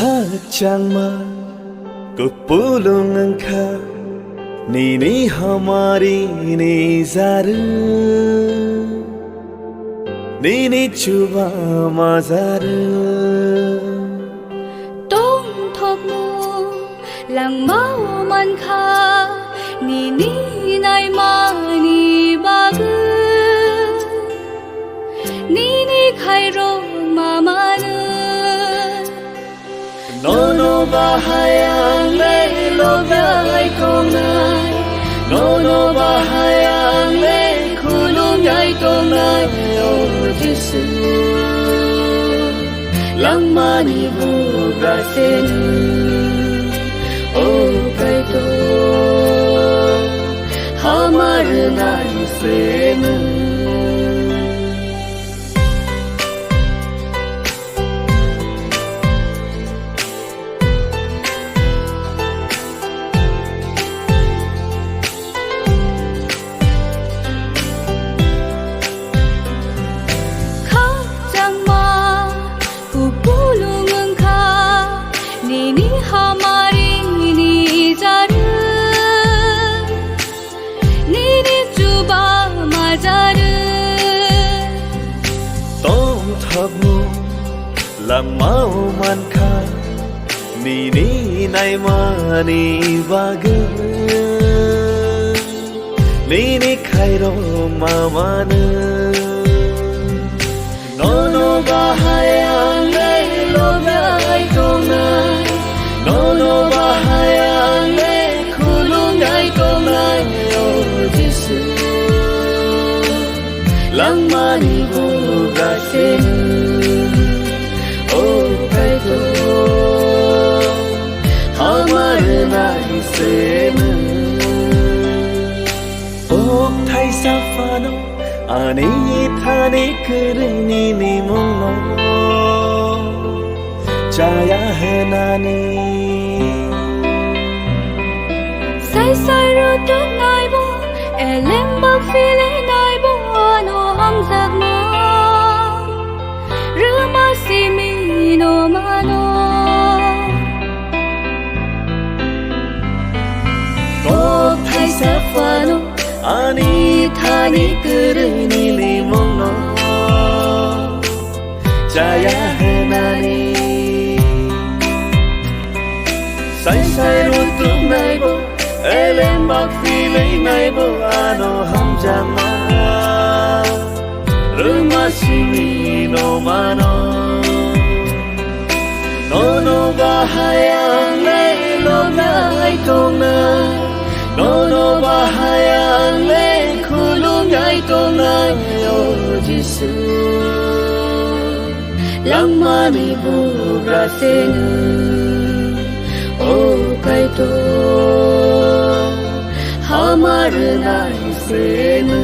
Kachangma kupulungan ka Nini hamari ni zaru Nini chuba mazaru Tong thok mo lang mau man kha Nini nai ma ni bagu Nini khai ro mama nu No bahayang le lo gai kong nai No bahayang le kulung gai kong nai Oh Jesu lang mani buga senu Oh kaito hamar nai senu Nini hamari ni zaru Nini chuba mazaru Tong thak mu lang mau man kha Nini nai ma ni bagu Nini khai ro ma nu No bahayang le lo gai kong nai No bahayang le kulung gai kong nai Oh Jesu lang mani buga senu Oh kaito hamar nai senu Oh thai sa fano ani thane kurni ni mongno Jaya hai nani Sai sai ru tu nai bo Elem bak file nai bo Ano ham sak ma Ruma si mi no mano Oh thai sa fano ani thani kurni ni mongno Jaya hai nani Sai sai ru tu nai bo Elem bak file nai bo Ano ham jama Ruma si mi no mano No bahayang le lo gai kong nai No bahayang le kulung gai kong nai Oh Jesu lang mani buga senu Oh kaito hamar nai senu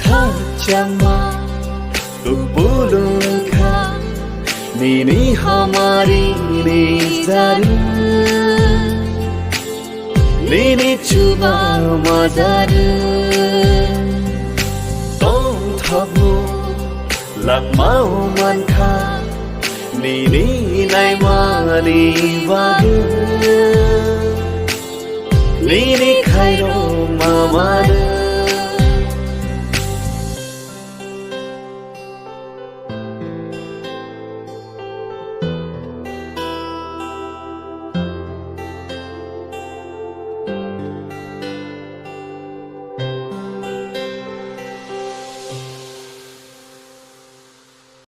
Kachangma kupulung ka Nini hamari ni zaru Nini chuba mazaru Tong thak mu lang mau man kha Nini nai ma ni bagu Nini khai ro mama nu